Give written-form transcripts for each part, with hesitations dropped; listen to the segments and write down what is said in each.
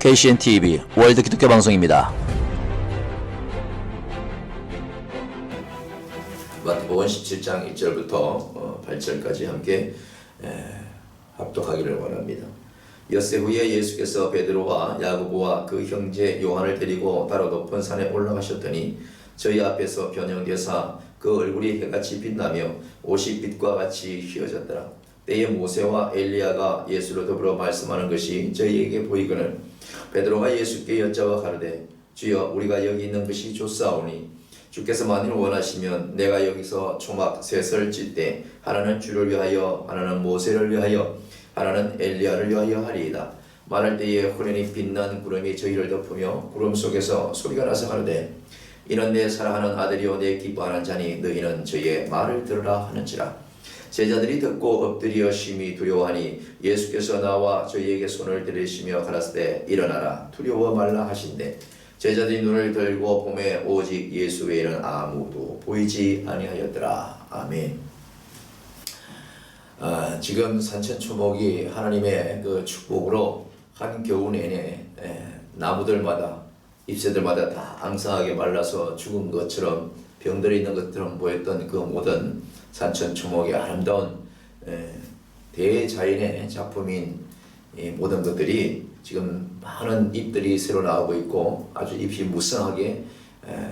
KCNTV 월드 기독교 방송입니다. 마태복음 17장 1절부터 8절까지 함께 합독하기를 원합니다. 엿새 후에 예수께서 베드로와 야고보와 그 형제 요한을 데리고 따로 높은 산에 올라가셨더니 저희 앞에서 변형되사 그 얼굴이 해같이 빛나며 옷이 빛과 같이 휘어졌더라. 때에 모세와 엘리야가 예수로 더불어 말씀하는 것이 저희에게 보이거늘 베드로가 예수께 여짜와 가로되 주여 우리가 여기 있는 것이 좋사오니 주께서 만일 원하시면 내가 여기서 초막 셋을 찔 때 하나는 주를 위하여 하나는 모세를 위하여 하나는 엘리야를 위하여 하리이다. 말할 때에 호련히 빛난 구름이 저희를 덮으며 구름 속에서 소리가 나서 가로되 이는 내 사랑하는 아들이요 내 기뻐하는 자니 너희는 저희의 말을 들으라 하는지라. 제자들이 듣고 엎드려 심히 두려워하니 예수께서 나와 저희에게 손을 들이시며 가라사대 일어나라 두려워 말라 하신대 제자들이 눈을 들고 보매 오직 예수 외에는 아무도 보이지 아니하였더라. 아멘. 지금 산천초목이 하나님의 그 축복으로 한 겨우 내내 나무들마다 잎새들마다 다 앙상하게 말라서 죽은 것처럼 병들어 있는 것처럼 보였던 그 모든 산천초목의 아름다운 대자연의 작품인 이 모든 것들이 지금 많은 잎들이 새로 나오고 있고 아주 잎이 무성하게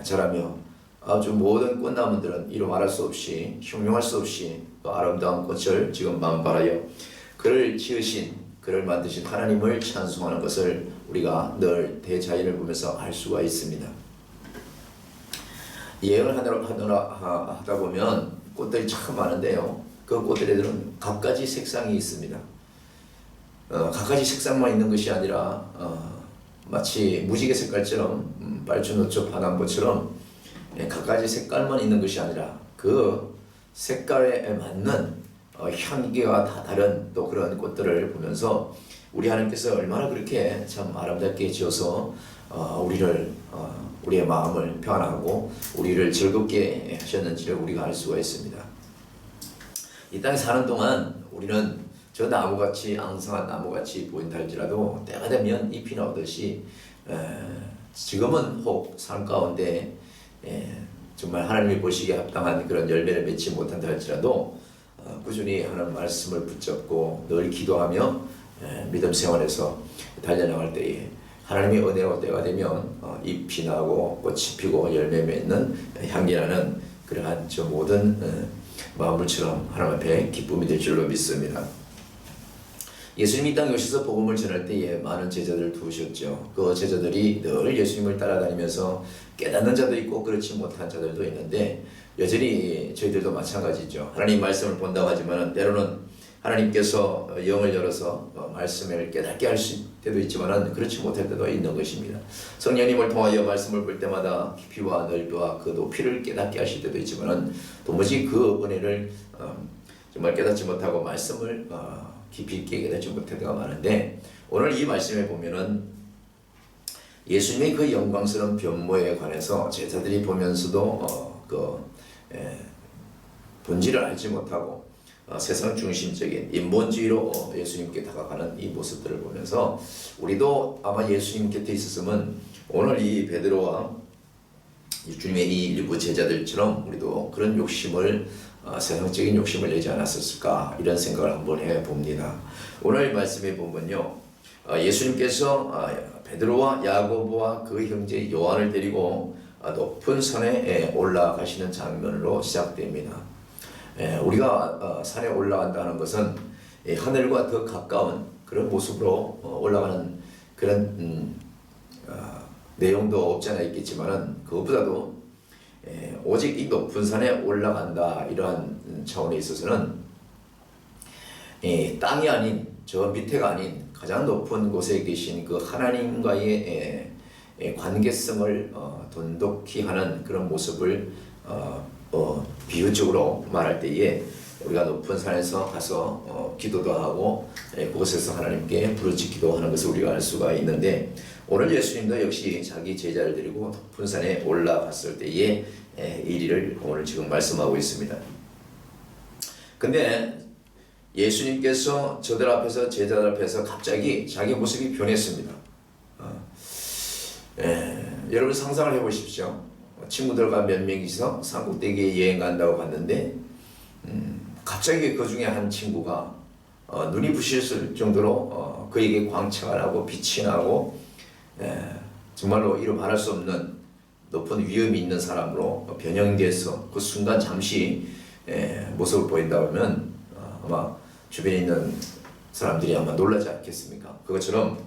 자라며 아주 모든 꽃나무들은 이루 말할 수 없이 형용할 수 없이 아름다운 꽃을 지금 만발하여 그를 지으신 그를 만드신 하나님을 찬송하는 것을 우리가 늘 대자연을 보면서 알 수가 있습니다. 예언을 하다 보면 꽃들이 참 많은데요. 그 꽃들에는 갖가지 색상이 있습니다. 갖가지 색상만 있는 것이 아니라 마치 무지개 색깔처럼 빨주노초 파남보처럼 갖가지 색깔만 있는 것이 아니라 그 색깔에 맞는 향기가 다 다른 또 그런 꽃들을 보면서 우리 하나님께서 얼마나 그렇게 참 아름답게 지어서 우리의 마음을 평안하고 우리를 즐겁게 하셨는지를 우리가 알 수가 있습니다. 이 땅에 사는 동안 우리는 저 나무같이 앙상한 나무같이 보인다 할지라도 때가 되면 잎이 나오듯이 지금은 혹 삶 가운데 정말 하나님이 보시기에 합당한 그런 열매를 맺지 못한다 할지라도 꾸준히 하나님 말씀을 붙잡고 늘 기도하며 믿음 생활에서 달려나갈 때에 하나님의 은혜로 때가 되면 잎이 나고 꽃이 피고 열매 맺는 향기나는 그러한 저 모든 마음물처럼 하나님 앞에 기쁨이 될 줄로 믿습니다. 예수님이 이 땅에 오셔서 복음을 전할 때에 많은 제자들을 두셨죠. 그 제자들이 늘 예수님을 따라다니면서 깨닫는 자도 있고 그렇지 못한 자들도 있는데 여전히 저희들도 마찬가지죠. 하나님 말씀을 본다고 하지만 때로는 하나님께서 영을 열어서 말씀을 깨닫게 하실 때도 있지만 그렇지 못할 때도 있는 것입니다. 성령님을 통하여 말씀을 볼 때마다 깊이와 넓이와 그 높이를 깨닫게 하실 때도 있지만 도무지 그 은혜를 정말 깨닫지 못하고 말씀을 깊이 있게 깨닫지 못할 때가 많은데 오늘 이 말씀에 보면은 예수님의 그 영광스러운 변모에 관해서 제자들이 보면서도 본질을 알지 못하고 세상 중심적인 인본주의로 예수님께 다가가는 이 모습들을 보면서 우리도 아마 예수님 곁에 있었으면 오늘 이 베드로와 주님의 이 일부 제자들처럼 우리도 그런 욕심을 세상적인 욕심을 내지 않았을까 이런 생각을 한번 해봅니다. 오늘 말씀에 보면요 예수님께서 베드로와 야고보와 그 형제 요한을 데리고 높은 산에 올라가시는 장면으로 시작됩니다. 우리가 산에 올라간다는 것은 하늘과 더 가까운 그런 모습으로 올라가는 그런 내용도 없지 않아 있겠지만 그것보다도 오직 이 높은 산에 올라간다 이러한 차원에 있어서는 땅이 아닌 저 밑에가 아닌 가장 높은 곳에 계신 그 하나님과의 관계성을 돈독히 하는 그런 모습을 비유적으로 말할 때에 우리가 높은 산에서 가서 기도도 하고 그곳에서 하나님께 부르짖기도 하는 것을 우리가 알 수가 있는데 오늘 예수님도 역시 자기 제자를 데리고 높은 산에 올라갔을 때의 일을 오늘 지금 말씀하고 있습니다. 근데 예수님께서 저들 앞에서 제자들 앞에서 갑자기 자기 모습이 변했습니다. 여러분 상상을 해보십시오. 친구들과 몇 명이서 산꼭대기에 여행 간다고 갔는데 갑자기 그 중에 한 친구가 눈이 부실 정도로 그에게 광채가 나고 빛이 나고 정말로 이루 말할 수 없는 높은 위험이 있는 사람으로 변형돼서 그 순간 잠시 모습을 보인다고 하면 아마 주변에 있는 사람들이 아마 놀라지 않겠습니까? 그것처럼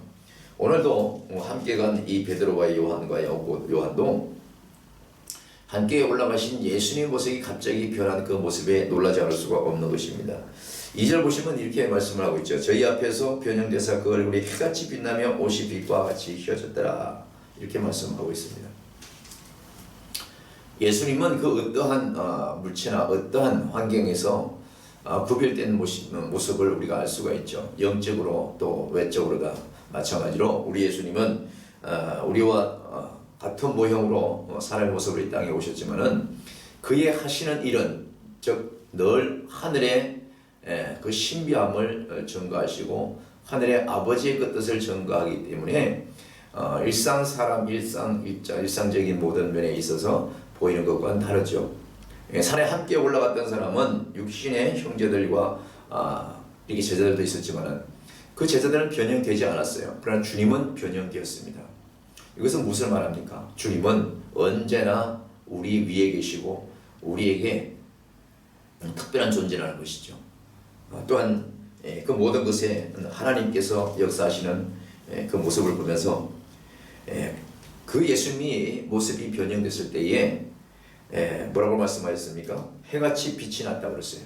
오늘도 함께 간 이 베드로와 요한과 요한도 함께 올라가신 예수님의 모습이 갑자기 변한 그 모습에 놀라지 않을 수가 없는 것입니다. 2절 보시면 이렇게 말씀을 하고 있죠. 저희 앞에서 변형되사 그 얼굴이 해같이 빛나며 옷이 빛과 같이 휘어졌더라. 이렇게 말씀하고 있습니다. 예수님은 그 어떠한 물체나 어떠한 환경에서 구별된 모습을 우리가 알 수가 있죠. 영적으로 또 외적으로 다 마찬가지로 우리 예수님은 우리와 같은 모형으로 사람의 모습으로 이 땅에 오셨지만은 그의 하시는 일은 즉 늘 하늘의 그 신비함을 전가하시고 하늘의 아버지의 그 뜻을 전가하기 때문에 일상적인 모든 면에 있어서 보이는 것과는 다르죠. 산에 함께 올라갔던 사람은 육신의 형제들과 이렇게 제자들도 있었지만은 그 제자들은 변형되지 않았어요. 그러나 주님은 변형되었습니다. 이것은 무엇을 말합니까? 주님은 언제나 우리 위에 계시고 우리에게 특별한 존재라는 것이죠. 또한 그 모든 것에 하나님께서 역사하시는 그 모습을 보면서 그 예수님이 모습이 변형됐을 때에 뭐라고 말씀하셨습니까? 해같이 빛이 났다고 그랬어요.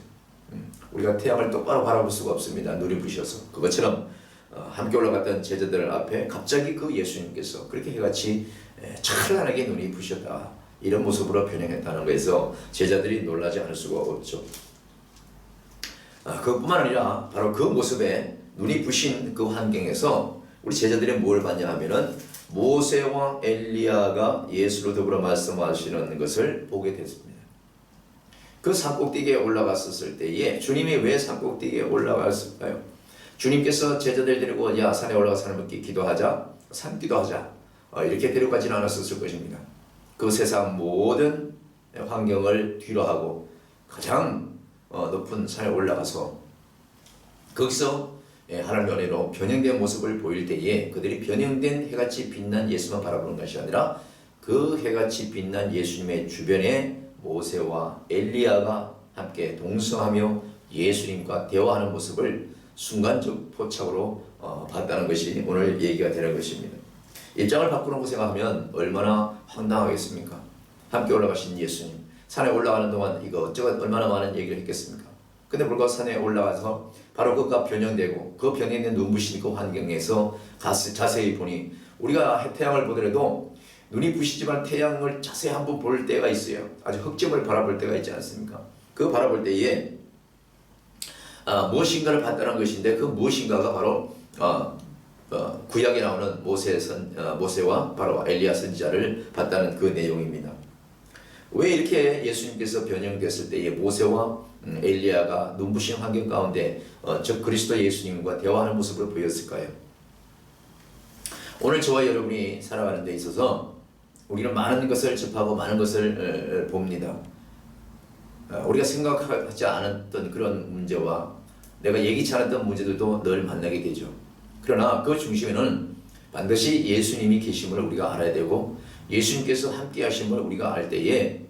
우리가 태양을 똑바로 바라볼 수가 없습니다. 눈이 부셔서. 그것처럼 함께 올라갔던 제자들 앞에 갑자기 그 예수님께서 그렇게 해같이 찬란하게 눈이 부셨다. 이런 모습으로 변형했다는 것에서 제자들이 놀라지 않을 수가 없죠. 그것뿐만 아니라 바로 그 모습에 눈이 부신 그 환경에서 우리 제자들이 뭘 봤냐 하면은 모세와 엘리야가 예수로 더불어 말씀하시는 것을 보게 됐습니다. 그 산꼭대기에 올라갔었을 때에 주님이 왜 산꼭대기에 올라갔을까요? 주님께서 제자들 데리고 야 산에 올라가서 하나님께 기도하자, 산기도하자 이렇게 데려가지는 않았었을 것입니다. 그 세상 모든 환경을 뒤로하고 가장 높은 산에 올라가서 거기서 하나님의 은혜로 변형된 모습을 보일 때에 그들이 변형된 해같이 빛난 예수만 바라보는 것이 아니라 그 해같이 빛난 예수님의 주변에 모세와 엘리야가 함께 동성하며 예수님과 대화하는 모습을 순간적 포착으로 봤다는 것이 오늘 얘기가 되는 것입니다. 입장을 바꾸는 생각하면 얼마나 황당하겠습니까? 함께 올라가신 예수님 산에 올라가는 동안 이거 어쩌고 얼마나 많은 얘기를 했겠습니까? 근데 불과 산에 올라가서 바로 그가 변형되고 그 변형된 눈부신 그 환경에서 자세히 보니 우리가 태양을 보더라도 눈이 부시지만 태양을 자세히 한번 볼 때가 있어요. 아주 흑점을 바라볼 때가 있지 않습니까? 그 바라볼 때에 무엇인가를 봤다는 것인데 그 무엇인가가 바로 구약에 나오는 모세와 바로 엘리야 선지자를 봤다는 그 내용입니다. 왜 이렇게 예수님께서 변형됐을 때에 모세와 엘리야가 눈부신 환경 가운데 즉 그리스도 예수님과 대화하는 모습을 보였을까요? 오늘 저와 여러분이 살아가는 데 있어서 우리는 많은 것을 접하고 많은 것을 봅니다. 우리가 생각하지 않았던 그런 문제와 내가 예기치 않았던 문제들도 늘 만나게 되죠. 그러나 그 중심에는 반드시 예수님이 계심을 우리가 알아야 되고 예수님께서 함께 하심을 우리가 알 때에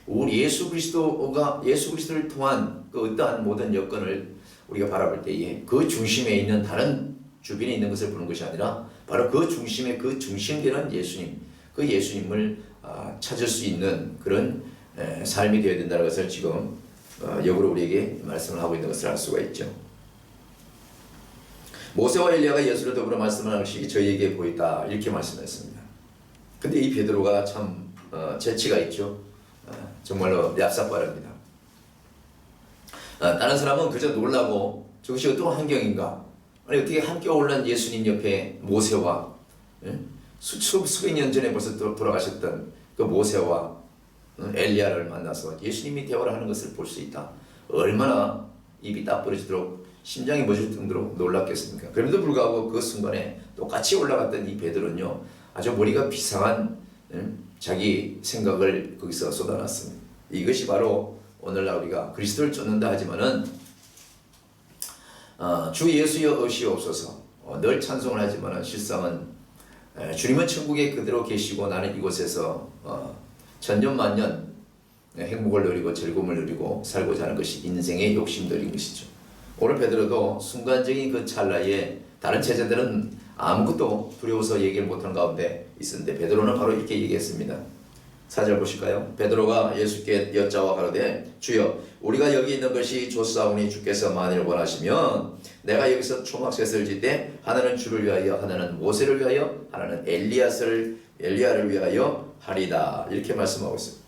우리 예수 그리스도를 통한 그 어떠한 모든 여건을 우리가 바라볼 때에 그 중심에 있는 다른 주변에 있는 것을 보는 것이 아니라 바로 그 중심에 그 중심되는 예수님, 그 예수님을 찾을 수 있는 그런 삶이 되어야 된다는 것을 지금 역으로 우리에게 말씀을 하고 있는 것을 알 수가 있죠. 모세와 엘리야가 예수를 더불어 말씀하는 것이 저희에게 보였다 이렇게 말씀했습니다. 근데 이 베드로가 참 재치가 있죠. 정말로 얍삽바릅니다. 다른 사람은 그저 놀라고 저것이 어떤 환경인가, 아니 어떻게 함께 올란 예수님 옆에 모세와 수백 년 전에 벌써 돌아가셨던 그 모세와 엘리야를 만나서 예수님이 대화를 하는 것을 볼 수 있다. 얼마나 입이 딱 부러지도록 심장이 멎을 정도로 놀랐겠습니까? 그럼에도 불구하고 그 순간에 똑같이 올라갔던 이 베드로는요 아주 머리가 비상한 자기 생각을 거기서 쏟아놨습니다. 이것이 바로 오늘날 우리가 그리스도를 쫓는다 하지만은 주 예수여 의시옵소서 늘 찬송을 하지만은 실상은 주님은 천국에 그대로 계시고 나는 이곳에서 천년만년 행복을 누리고 즐거움을 누리고 살고자 하는 것이 인생의 욕심들인 것이죠. 오늘 베드로도 순간적인 그 찰나에 다른 제자들은 아무것도 두려워서 얘기를 못하는 가운데 있었는데 베드로는 바로 이렇게 얘기했습니다. 4절 보실까요? 베드로가 예수께 여짜와 가로되 주여 우리가 여기 있는 것이 좋사오니 주께서 만일 원하시면 내가 여기서 초막셋을 짓되 하나는 주를 위하여 하나는 모세를 위하여 하나는 엘리야를 위하여 하리다 이렇게 말씀하고 있습니다.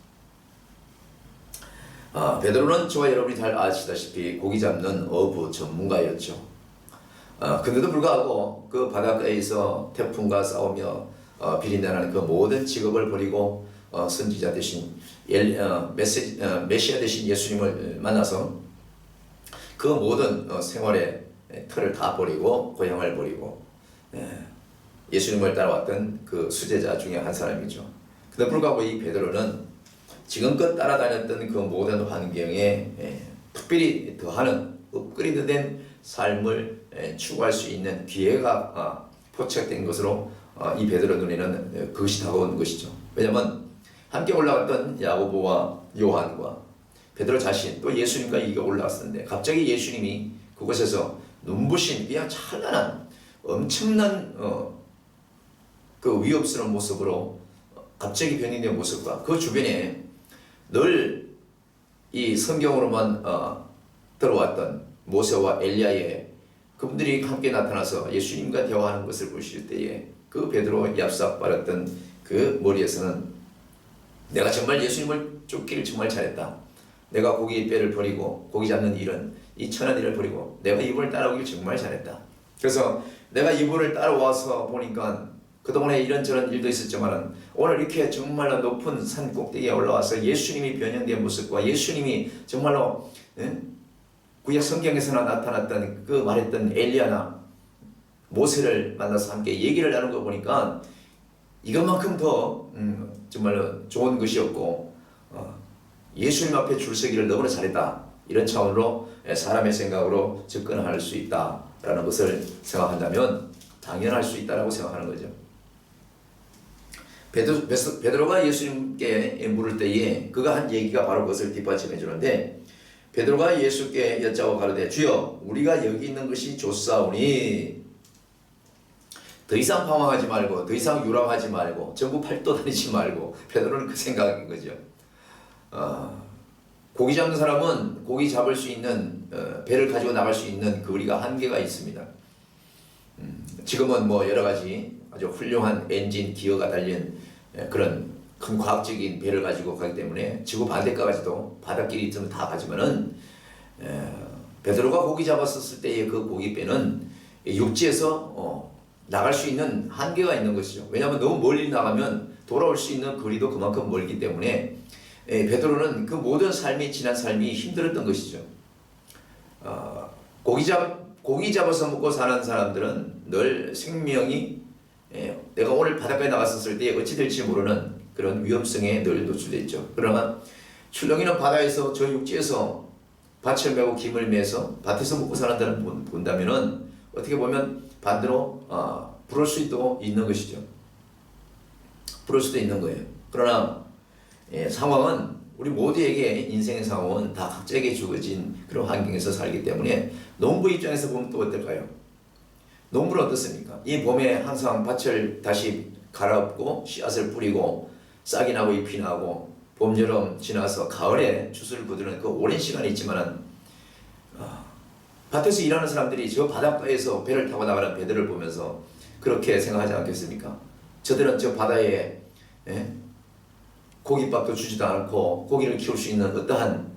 베드로는 저와 여러분이 잘 아시다시피 고기 잡는 어부 전문가였죠. 근데도 불구하고 그 바닷가에서 태풍과 싸우며 비린내나는 그 모든 직업을 버리고 선지자 대신 메시아 대신 예수님을 만나서 그 모든 생활의 틀을 다 버리고 고향을 버리고 예수님을 따라왔던 그 수제자 중에 한 사람이죠. 근데 불구하고 이 베드로는 지금껏 따라다녔던 그 모든 환경에 특별히 더하는 업그레이드된 삶을 추구할 수 있는 기회가 포착된 것으로 이 베드로 눈에는 그것이 다가온 것이죠. 왜냐하면 함께 올라갔던 야고보와 요한과 베드로 자신 또 예수님과 이게 올라왔었는데 갑자기 예수님이 그곳에서 눈부신 그냥 찬란한 엄청난 그 위협스러운 모습으로 갑자기 변인된 모습과 그 주변에 늘 이 성경으로만 들어왔던 모세와 엘리야의 그분들이 함께 나타나서 예수님과 대화하는 것을 보실 때에 그 베드로 얍삽 빨았던 그 머리에서는 내가 정말 예수님을 쫓기를 정말 잘했다. 내가 고기 뼈를 버리고 고기 잡는 일은 이 천한 일을 버리고 내가 이분을 따라오길 정말 잘했다. 그래서 내가 이분을 따라와서 보니까 그동안에 이런저런 일도 있었지만 오늘 이렇게 정말로 높은 산 꼭대기에 올라와서 예수님이 변형된 모습과 예수님이 정말로 구약 성경에서나 나타났던 그 말했던 엘리야나 모세를 만나서 함께 얘기를 나눈 거 보니까 이것만큼 더 정말로 좋은 것이 없고 예수님 앞에 줄서기를 너무나 잘했다. 이런 차원으로 사람의 생각으로 접근할 수 있다라는 것을 생각한다면 당연할 수 있다라고 생각하는 거죠. 베드로가 예수님께 물을 때에 그가 한 얘기가 바로 그것을 뒷받침해 주는데 베드로가 예수께 여짜와 가로되 주여 우리가 여기 있는 것이 좋사오니 더 이상 방황하지 말고 더 이상 유람하지 말고 전부 팔도 다니지 말고 베드로는 그 생각인 거죠. 고기 잡는 사람은 고기 잡을 수 있는 배를 가지고 나갈 수 있는 그 우리가 한계가 있습니다. 지금은 뭐 여러 가지 아주 훌륭한 엔진 기어가 달린 그런 큰 과학적인 배를 가지고 가기 때문에 지구 반대까지도 바닷길이 있으면 다 가지만은 베드로가 고기 잡았었을 때의 그 고기배는 육지에서 나갈 수 있는 한계가 있는 것이죠. 왜냐하면 너무 멀리 나가면 돌아올 수 있는 거리도 그만큼 멀기 때문에 베드로는 그 모든 삶이 지난 삶이 힘들었던 것이죠. 고기 잡아서 먹고 사는 사람들은 늘 생명이 내가 오늘 바닷가에 나갔었을 때 어찌 될지 모르는 그런 위험성에 늘 노출되어 있죠. 그러나 출렁이는 바다에서 저 육지에서 밭을 메고 김을 매서 밭에서 먹고 사는 사람을 본다면은 어떻게 보면 반대로 부러울 수도 있는 것이죠. 부러울 수도 있는 거예요. 그러나 상황은 우리 모두에게 인생의 상황은 다 각자에게 주어진 그런 환경에서 살기 때문에 농부 입장에서 보면 또 어떨까요? 농부는 어떻습니까? 이 봄에 항상 밭을 다시 갈아엎고 씨앗을 뿌리고 싹이 나고 잎이 나고 봄, 여름 지나서 가을에 추수를 거두는 그 오랜 시간이 있지만은 밭에서 일하는 사람들이 저 바닷가에서 배를 타고 나가는 배들을 보면서 그렇게 생각하지 않겠습니까? 저들은 저 바다에 고깃밥도 주지도 않고 고기를 키울 수 있는 어떠한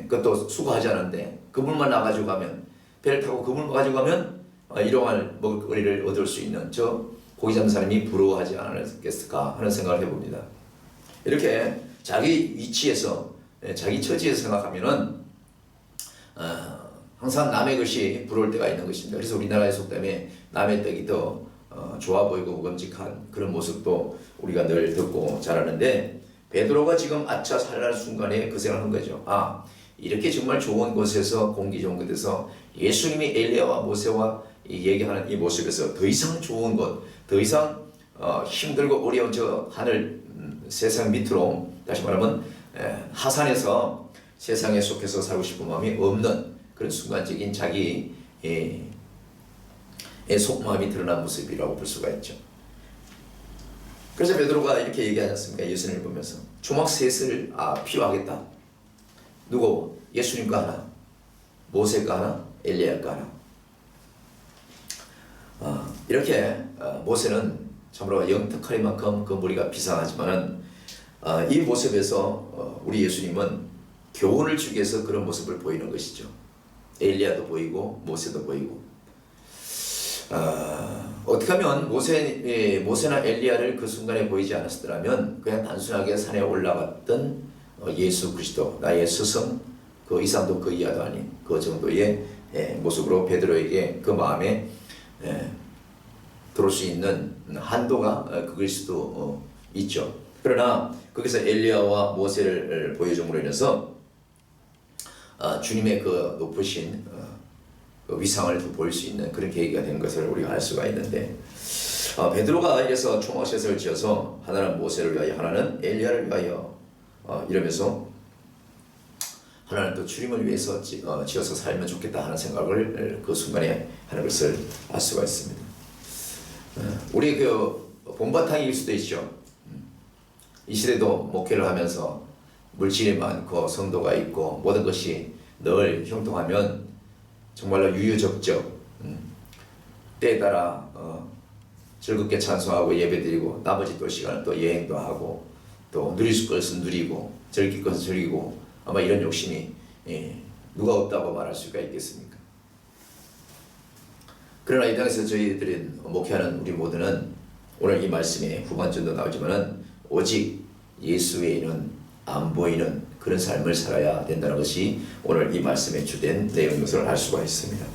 그것도 수고하지 않은데 그물만 나가지고 가면 배를 타고 그물만 가지고 가면 일용할 먹거리를 얻을 수 있는 저 고기 잡는 사람이 부러워하지 않았겠을까 하는 생각을 해봅니다. 이렇게 자기 위치에서 자기 처지에서 생각하면은 항상 남의 것이 부러울 때가 있는 것입니다. 그래서 우리나라의 속담에 남의 떡이 더 좋아 보이고 끔찍한 그런 모습도 우리가 늘 듣고 자라는데, 베드로가 지금 아차 살아날 순간에 그 생각을 한 거죠. 아, 이렇게 정말 좋은 곳에서, 공기 좋은 곳에서 예수님이 엘리야와 모세와 얘기하는 이 모습에서 더 이상 좋은 곳, 더 이상 힘들고 어려운 저 하늘 세상 밑으로, 다시 말하면 하산에서 세상에 속해서 살고 싶은 마음이 없는 그런 순간적인 자기 속마음이 드러난 모습이라고 볼 수가 있죠. 그래서 베드로가 이렇게 얘기하지 않습니까? 예수님을 보면서 초막 셋을 필요하겠다. 누구? 예수님과 하나, 모세가 하나, 엘리야가 하나. 이렇게 모세는 참으로 영특할 만큼 그 머리가 비상하지만은 이 모습에서 우리 예수님은 교훈을 주기 위해서 그런 모습을 보이는 것이죠. 엘리야도 보이고 모세도 보이고. 어떻게 하면 모세나 엘리야를 그 순간에 보이지 않았더라면 그냥 단순하게 산에 올라갔던 예수 그리스도, 나의 스승, 그 이상도 그 이하도 아닌 그 정도의 모습으로 베드로에게 그 마음에 들어올 수 있는 한도가 그일 수도 있죠. 그러나 거기서 엘리야와 모세를 보여줌으로 인해서 주님의 그 높으신 그 위상을 더 보일 수 있는 그런 계기가 된 것을 우리가 알 수가 있는데, 베드로가 이래서 초막셋을 지어서 하나는 모세를 위하여 하나는 엘리야를 위하여 이러면서 하나는 또 주님을 위해서 지어서 살면 좋겠다 하는 생각을 그 순간에 하는 것을 알 수가 있습니다. 우리 그 본바탕일 수도 있죠. 이 시대도 목회를 하면서 물질이 많고 성도가 있고 모든 것이 늘 형통하면 정말로 유유적적 때에 따라 즐겁게 찬송하고 예배드리고 나머지 또 시간을 또 여행도 하고 또 누릴 것은 누리고 즐길 것은 즐기고, 아마 이런 욕심이 누가 없다고 말할 수가 있겠습니까? 그러나 이 땅에서 저희들이 목회하는 우리 모두는 오늘 이 말씀에 후반전도 나오지만은 오직 예수 외에는 안 보이는 그런 삶을 살아야 된다는 것이 오늘 이 말씀의 주된 내용인 것을 알 수가 있습니다.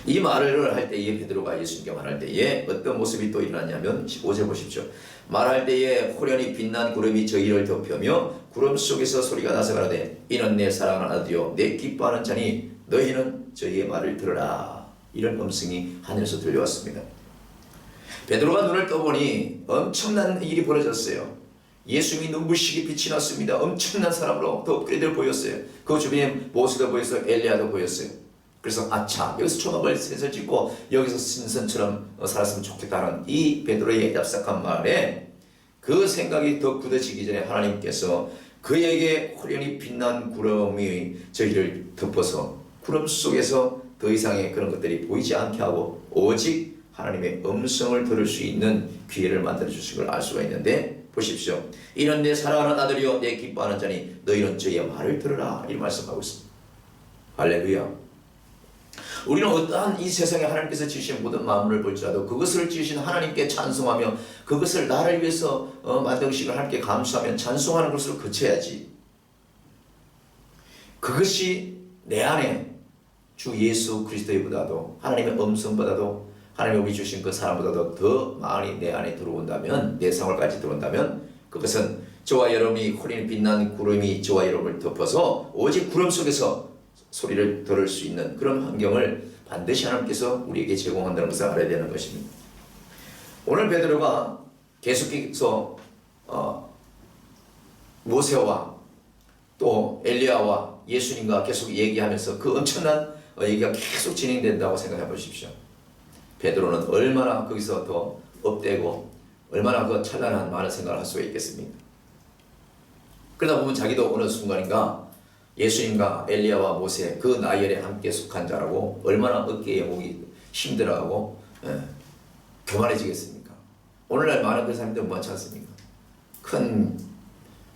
이 말을 할 때에 베드로가 예수님께 말할 때에 어떤 모습이 또 일어났냐면 15절 보십시오. 말할 때에 호련히 빛난 구름이 저희를 덮으며 구름 속에서 소리가 나서 가라되 이는 내 사랑하는 아들이요 내 기뻐하는 자니 너희는 저희의 말을 들으라. 이런 음성이 하늘에서 들려왔습니다. 베드로가 눈을 떠보니 엄청난 일이 벌어졌어요. 예수님이 눈부시게 빛이 났습니다. 엄청난 사람으로 더 업그레이드를 보였어요. 그 주변에 모세도 보였어요. 엘리야도 보였어요. 그래서 아차, 여기서 초막을 셋을 짓고 여기서 신선처럼 살았으면 좋겠다는 이 베드로의 얍삭한 말에 그 생각이 더 굳어지기 전에 하나님께서 그에게 호련히 빛난 구름이 저희를 덮어서 구름 속에서 더 이상의 그런 것들이 보이지 않게 하고 오직 하나님의 음성을 들을 수 있는 기회를 만들어 주신 걸 알 수가 있는데, 보십시오. 이는 내 사랑하는 아들이요 내 기뻐하는 자니 너희는 저희의 말을 들으라. 이 말씀하고 있습니다. 할렐루야. 우리는 어떠한 이 세상에 하나님께서 지으신 모든 만물을 볼지라도 그것을 지으신 하나님께 찬송하며 그것을 나를 위해서 만드신 걸 하나님께 감사하며 찬송하는 것으로 그쳐야지. 그것이 내 안에 주 예수 그리스도보다도 하나님의 음성보다도 하나님이 우리 주신 그 사람보다도 더 많이 내 안에 들어온다면, 내 생활까지 들어온다면 그것은 저와 여러분이 호련히 빛난 구름이 저와 여러분을 덮어서 오직 구름 속에서 소리를 들을 수 있는 그런 환경을 반드시 하나님께서 우리에게 제공한다는 것을 알아야 되는 것입니다. 오늘 베드로가 계속해서 모세와 또 엘리야와 예수님과 계속 얘기하면서 그 엄청난 얘기가 계속 진행된다고 생각해 보십시오. 베드로는 얼마나 거기서 더 업되고 얼마나 그 찬란한 많은 생각을 할 수가 있겠습니까? 그러다 보면 자기도 어느 순간인가 예수님과 엘리야와 모세 그 나열에 함께 속한 자라고 얼마나 어깨에 목이 힘들어하고 교만해지겠습니까? 오늘날 많은 그 사람들 많지 않습니까? 큰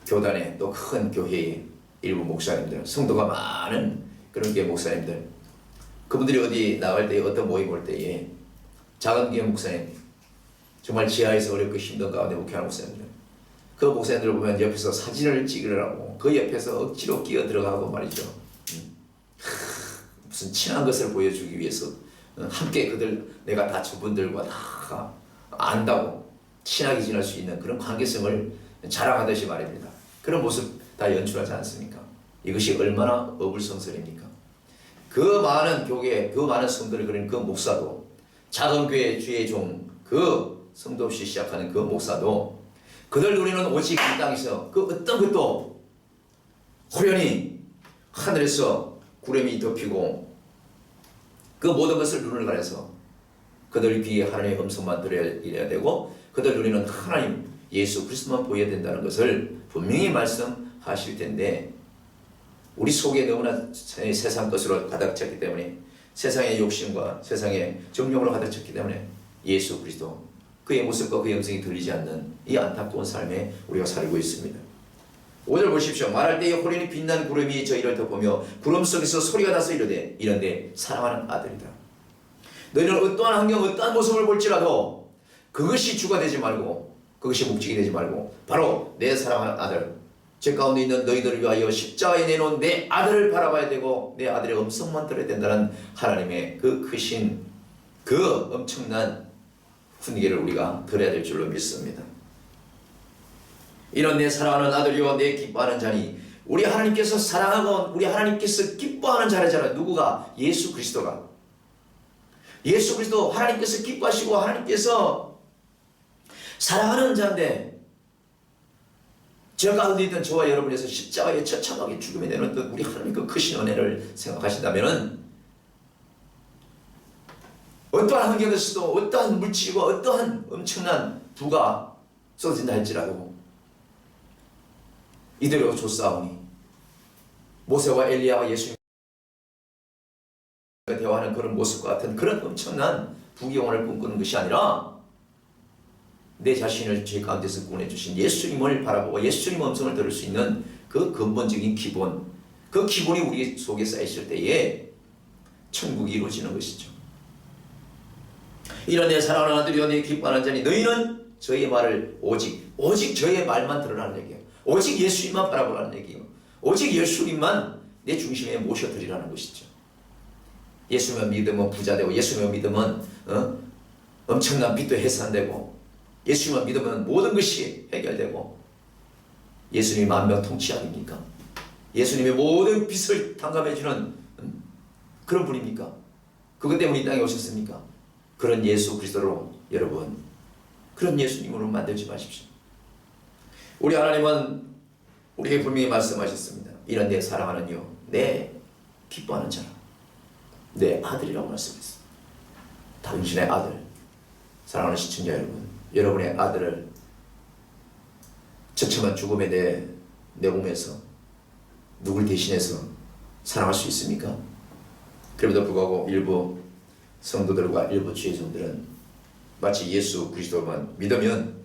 교단에 또 큰 교회에 일부 목사님들, 성도가 많은 그런 게 목사님들, 그분들이 어디 나갈 때에 어떤 모임 올 때에 작은 교회 목사님, 정말 지하에서 어렵고 힘든 가운데 목회하는 목사님들, 그 목사님들을 보면 옆에서 사진을 찍으라고 그 옆에서 억지로 끼어 들어가고 말이죠. 무슨 친한 것을 보여주기 위해서 함께 그들, 내가 다 저분들과 다 안다고 친하게 지낼 수 있는 그런 관계성을 자랑하듯이 말입니다. 그런 모습 다 연출하지 않습니까? 이것이 얼마나 어불성설입니까? 그 많은 교회, 그 많은 성도를 그린 그 목사도, 작은 교회 주의 종, 그 성도 없이 시작하는 그 목사도 그들 누리는 오직 이 땅에서 그 어떤 것도 호련히 하늘에서 구름이 덮이고 그 모든 것을 눈을 가려서 그들 귀에 하나님의 음성만 들어야 되고 그들 누리는 하나님 예수 그리스도만 보여야 된다는 것을 분명히 말씀하실 텐데, 우리 속에 너무나 세상 것으로 가득 찼기 때문에, 세상의 욕심과 세상의 정욕으로 가득 찼기 때문에 예수 그리스도 그의 모습과 그의 음성이 들리지 않는 이 안타까운 삶에 우리가 살고 있습니다. 5절 보십시오. 말할 때에 호련히 빛난 구름이 저희를 덮으며 구름 속에서 소리가 나서 이런데 사랑하는 아들이다. 너희는 어떠한 환경, 어떠한 모습을 볼지라도 그것이 주가 되지 말고, 그것이 목적이 되지 말고 바로 내 사랑하는 아들, 제 가운데 있는 너희들을 위하여 십자가에 내놓은 내 아들을 바라봐야 되고 내 아들의 음성만 들어야 된다는 하나님의 그 크신 그 엄청난 훈계를 우리가 들어야 될 줄로 믿습니다. 이런 내 사랑하는 아들이요 내 기뻐하는 자니, 우리 하나님께서 사랑하고 우리 하나님께서 기뻐하는 자라잖아요. 누구가? 예수 그리스도가. 예수 그리스도 하나님께서 기뻐하시고 하나님께서 사랑하는 자인데, 저 가운데 있던 저와 여러분에서 십자가에 처참하게 죽음에 내놓던 우리 하나님 그 크신 은혜를 생각하신다면, 어떠한 환경에서도 어떠한 물질과 어떠한 엄청난 부가 쏟아진다 할지라도 이대로 조사오니, 모세와 엘리야와 예수님과 대화하는 그런 모습과 같은 그런 엄청난 부귀영화를 꿈꾸는 것이 아니라 내 자신을 죄 가운데서 구원해주신 예수님을 바라보고 예수님 음성을 들을 수 있는 그 근본적인 기본, 그 기본이 우리 속에 쌓였을 때에 천국이 이루어지는 것이죠. 이런 내 사랑하는 아들이여 내 기뻐하는 자니, 너희는 저의 말을 오직 저의 말만 들으라는 얘기예요. 오직 예수님만 바라보라는 얘기예요. 오직 예수님만 내 중심에 모셔드리라는 것이죠. 예수님을 믿으면 부자되고, 예수님을 믿으면 엄청난 빚도 해산되고, 예수님을 믿으면 모든 것이 해결되고, 예수님이 만명 통치 아닙니까? 예수님의 모든 빚을 탕감해주는 그런 분입니까? 그것 때문에 이 땅에 오셨습니까? 그런 예수 그리스도로 여러분, 그런 예수님으로 만들지 마십시오. 우리 하나님은 우리에게 분명히 말씀하셨습니다. 이런 내 사랑하는 요 내 기뻐하는 자라, 내 아들이라고 말씀했습니다. 당신의 아들, 사랑하는 시청자 여러분, 여러분의 아들을 처참한 죽음에 내몸에서 누굴 대신해서 사랑할 수 있습니까? 그럼에도 불구하고 일부 성도들과 일부 지혜종들은 마치 예수 그리스도만 믿으면,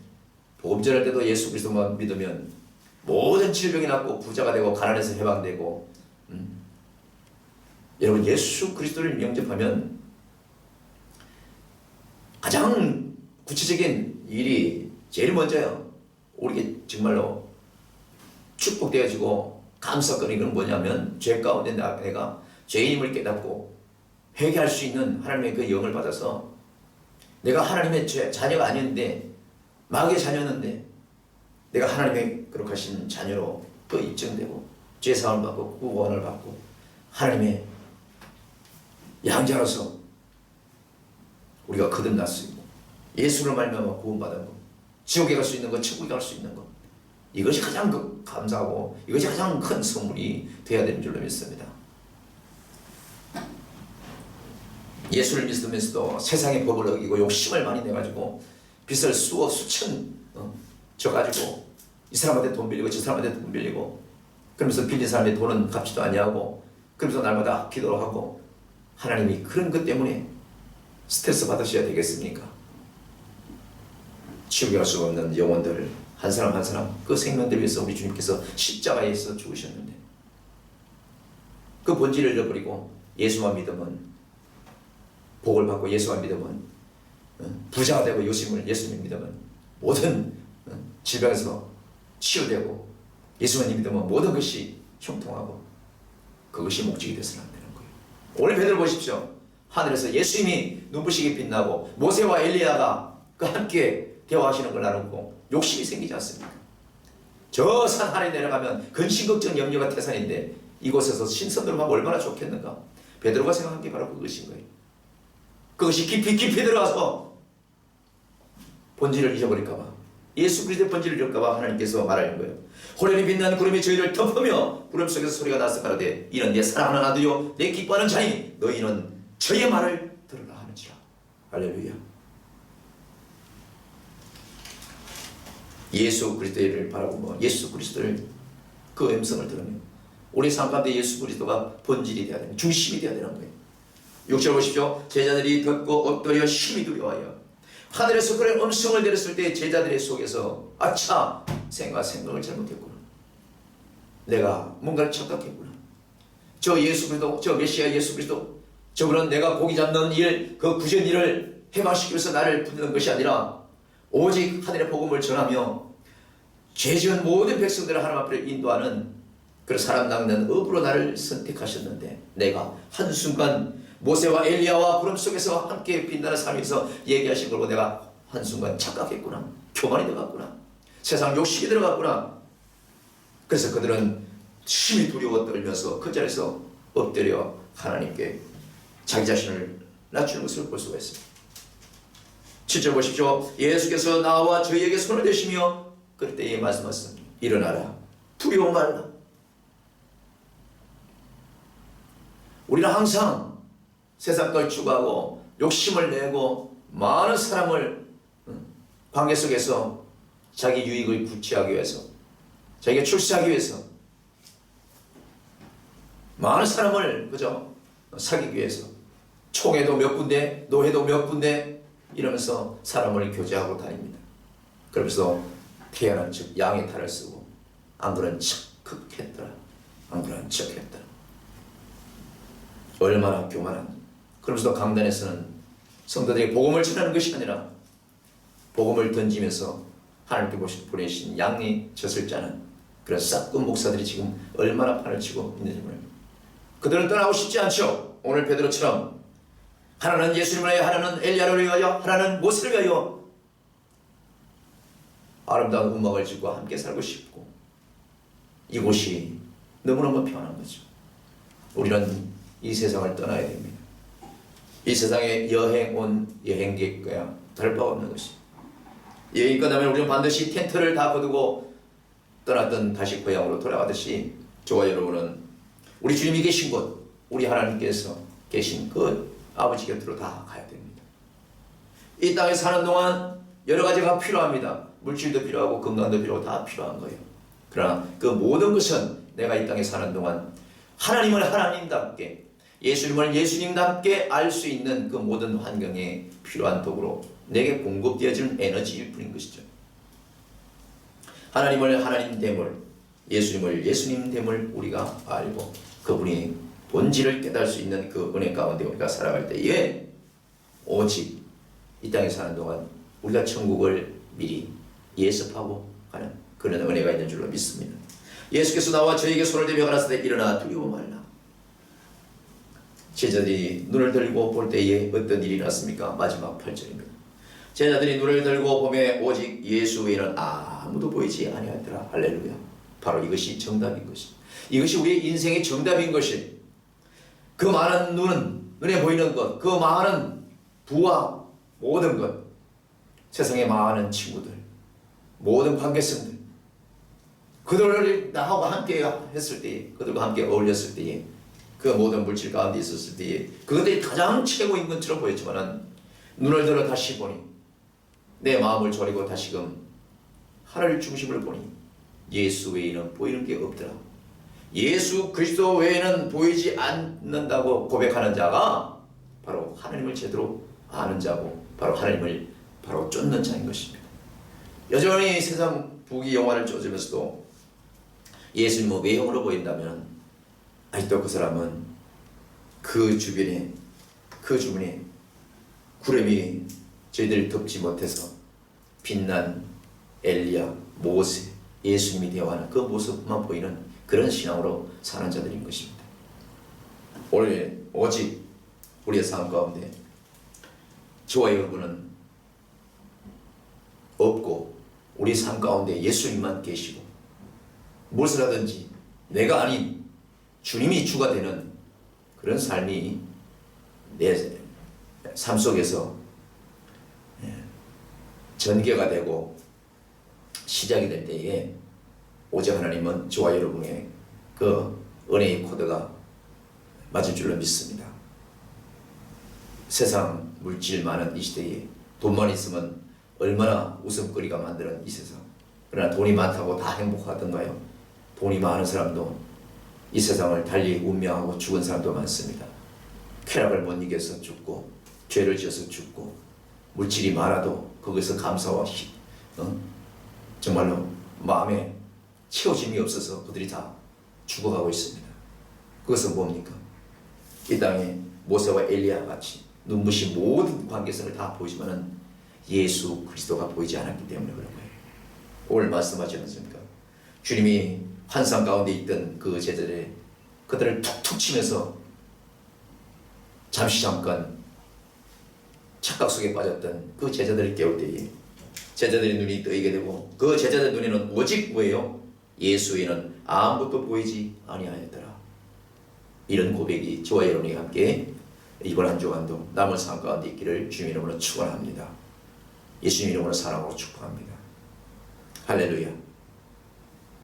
복음 전할 때도 예수 그리스도만 믿으면 모든 질병이 낫고 부자가 되고 가난에서 해방되고, 여러분 예수 그리스도를 영접하면 가장 구체적인 일이 제일 먼저요, 우리에게 정말로 축복되어지고 감사거리는 건 뭐냐면, 죄 가운데 내가 죄인임을 깨닫고 회개할 수 있는 하나님의 그 영을 받아서, 내가 하나님의 자녀가 아니었는데, 마귀의 자녀였는데 내가 하나님의 거룩하신 자녀로 또 입증되고 죄사함을 받고 구원을 받고 하나님의 양자로서 우리가 거듭날 수 있고, 예수를 말미암아 구원받은 것, 지옥에 갈 수 있는 것, 천국에 갈 수 있는 것, 이것이 가장 감사하고 이것이 가장 큰 선물이 되어야 되는 줄로 믿습니다. 예수를 믿으면서도 세상의 법을 어기고 욕심을 많이 내가지고 빚을 수천 져가지고 이 사람한테 돈 빌리고 저 사람한테 돈 빌리고, 그러면서 빌린 사람의 돈은 갚지도 아니하고, 그러면서 날마다 기도를 하고, 하나님이 그런 것 때문에 스트레스 받으셔야 되겠습니까? 지옥에 갈 수 없는 영혼들을 한 사람 한 사람 그 생명들 위해서 우리 주님께서 십자가에서 죽으셨는데, 그 본질을 잃어버리고 예수만 믿으면 복을 받고, 예수만 믿으면 부자가 되고, 예수님 믿으면 모든 질병에서 치유되고, 예수님 믿으면 모든 것이 형통하고, 그것이 목적이 되어서는 안 되는 거예요. 오늘 베드로 보십시오. 하늘에서 예수님이 눈부시게 빛나고 모세와 엘리야가 그 함께 대화하시는 걸 나누고 욕심이 생기지 않습니까? 저 산 하늘에 내려가면 근심걱정 염려가 태산인데 이곳에서 신선들만 얼마나 좋겠는가. 베드로가 생각한 게 바로 그것인 거예요. 그것이 깊이 들어가서 본질을 잊어버릴까 봐, 예수 그리스도의 본질을 잃을까 봐 하나님께서 말하는 거예요. 호련히 빛나는 구름이 저희를 덮으며 구름 속에서 소리가 나서 가로되 이는 내 사랑하는 아들이요 내 기뻐하는 자니 너희는 저의 말을 들으라 하는지라. 할렐루야. 예수 그리스도를 바라보며 예수 그리스도를 그 음성을 들으며 우리 삶 가운데 예수 그리스도가 본질이 되어야 되는, 중심이 되어야 되는 거예요. 6절 보십시오. 제자들이 듣고 엎드려 심히 두려워하여 하늘에서 그런 음성을 들었을 때 제자들의 속에서 아차, 생각을 잘못했구나. 내가 뭔가를 착각했구나. 저 예수 그리스도, 저 메시아 예수 그리스도, 저분은 내가 고기 잡는 일, 그 구전 일을 해방시키기 위해서 나를 부르는 것이 아니라 오직 하늘의 복음을 전하며 죄 지은 모든 백성들을 하나님 앞으로 인도하는 그런 사람 낚는 업으로 나를 선택하셨는데 내가 한순간 모세와 엘리야와 구름 속에서 함께 빛나는 삶에서 얘기하신 걸로 내가 한순간 착각했구나. 교만이 들어갔구나. 세상 욕심이 들어갔구나. 그래서 그들은 심히 두려워 떨면서 그 자리에서 엎드려 하나님께 자기 자신을 낮추는 것을 볼 수가 있습니다. 7절 보십시오. 예수께서 나와 저희에게 손을 대시며 그때에 말씀하셨습니다. 일어나라. 두려워 말라. 우리는 항상 세상 걸 추구하고 욕심을 내고 많은 사람을 관계 속에서 자기 유익을 구취하기 위해서, 자기가 출세하기 위해서 많은 사람을 그저 사귀기 위해서 총회도 몇 군데, 노회도 몇 군데 이러면서 사람을 교제하고 다닙니다. 그러면서 태어난 즉 양의 탈을 쓰고 안 그런 척 했더라. 안 그런 척 했더라. 얼마나 교만한. 그러면서 강단에서는 성도들이 복음을 전하는 것이 아니라 복음을 던지면서 하나님께 보내신 양이 젖을 짜는 그런 싹군 목사들이 지금 얼마나 판을 치고 있는지 모릅니다. 그들은 떠나고 싶지 않죠. 오늘 베드로처럼 하나는 예수님을 위하여, 하나는 엘리야를 위하여, 하나는 모세를 위하여 아름다운 음악을 짓고 함께 살고 싶고, 이곳이 너무너무 편한 거죠. 우리는 이 세상을 떠나야 됩니다. 이 세상에 여행 온 여행객과 다를 바가 없는 것이, 여행이 끝나면 우리는 반드시 텐트를 다 거두고 떠났던 다시 고향으로 돌아가듯이 저와 여러분은 우리 주님이 계신 곳, 우리 하나님께서 계신 그 아버지 곁으로 다 가야 됩니다. 이 땅에 사는 동안 여러 가지가 필요합니다. 물질도 필요하고 건강도 필요하고 다 필요한 거예요. 그러나 그 모든 것은 내가 이 땅에 사는 동안 하나님을 하나님답게, 예수님을 예수님답게 알 수 있는 그 모든 환경에 필요한 도구로 내게 공급되어지는 에너지일 뿐인 것이죠. 하나님을 하나님됨을, 예수님을 예수님됨을 우리가 알고 그분이 본질을 깨달을 수 있는 그 은혜 가운데 우리가 살아갈 때에 오직 이 땅에 사는 동안 우리가 천국을 미리 예습하고 가는 그런 은혜가 있는 줄로 믿습니다. 예수께서 나와 저에게 손을 대며 가라사대 일어나 두려워 말라. 제자들이 눈을 들고 볼 때에 어떤 일이 났습니까? 마지막 8절입니다. 제자들이 눈을 들고 보매 오직 예수 외에는 아무도 보이지 아니하더라. 할렐루야. 바로 이것이 정답인 것입니다. 이것이 우리의 인생의 정답인 것이, 그 많은 눈에 보이는 것, 그 많은 부와 모든 것, 세상의 많은 친구들, 모든 관계성들, 그들을 나하고 함께 했을 때에, 그들과 함께 어울렸을 때에, 그 모든 물질 가운데 있었을 때에 그것들이 가장 최고인 것처럼 보였지만, 눈을 들어 다시 보니, 내 마음을 졸이고 다시금 하나님 중심을 보니 예수 외에는 보이는 게 없더라. 예수 그리스도 외에는 보이지 않는다고 고백하는 자가 바로 하나님을 제대로 아는 자고, 바로 하나님을 바로 쫓는 자인 것입니다. 여전히 세상 부귀 영화를 쫓으면서도 예수님은 외형으로 보인다면 아직도 그 사람은 그 주변에 구름이 저희들을 덮지 못해서 빛난 엘리야, 모세, 예수님이 되어가는 그 모습만 보이는 그런 신앙으로 사는 자들인 것입니다. 오늘 오직 우리의 삶 가운데 저와 여러분은 우리 삶 가운데 예수님만 계시고 무엇을 하든지 내가 아닌 주님이 주가 되는 그런 삶이 내 삶 속에서 전개가 되고 시작이 될 때에 오직 하나님은 저와 여러분의 그 은혜의 코드가 맞을 줄로 믿습니다. 세상 물질 많은 이 시대에 돈만 있으면 얼마나 웃음거리가 만드는 이 세상. 그러나 돈이 많다고 다 행복하던가요? 돈이 많은 사람도 이 세상을 달리 운명하고 죽은 사람도 많습니다. 쾌락을 못 이겨서 죽고 죄를 지어서 죽고 물질이 많아도 거기서 감사와 정말로 마음에 채워짐이 없어서 그들이 다 죽어가고 있습니다. 그것은 뭡니까? 이 땅에 모세와 엘리야 같이 눈부신 모든 관계성을 다 보이지만은 예수 그리스도가 보이지 않았기 때문에 그런 거예요. 오늘 말씀하지 않습니까? 주님이 환상 가운데 있던 그 제자들의 그들을 툭툭 치면서 잠깐 착각 속에 빠졌던 그 제자들을 깨울 때에 제자들의 눈이 뜨이게 되고 그 제자들 눈에는 오직 뭐예요? 예수 외에는 아무것도 보이지 아니하였더라. 이런 고백이 저와 여러분이 함께 이번 한 주간도 남은 삶 가운데 있기를 주님 이름으로 축원합니다. 예수님 이름으로 사랑으로 축복합니다. 할렐루야.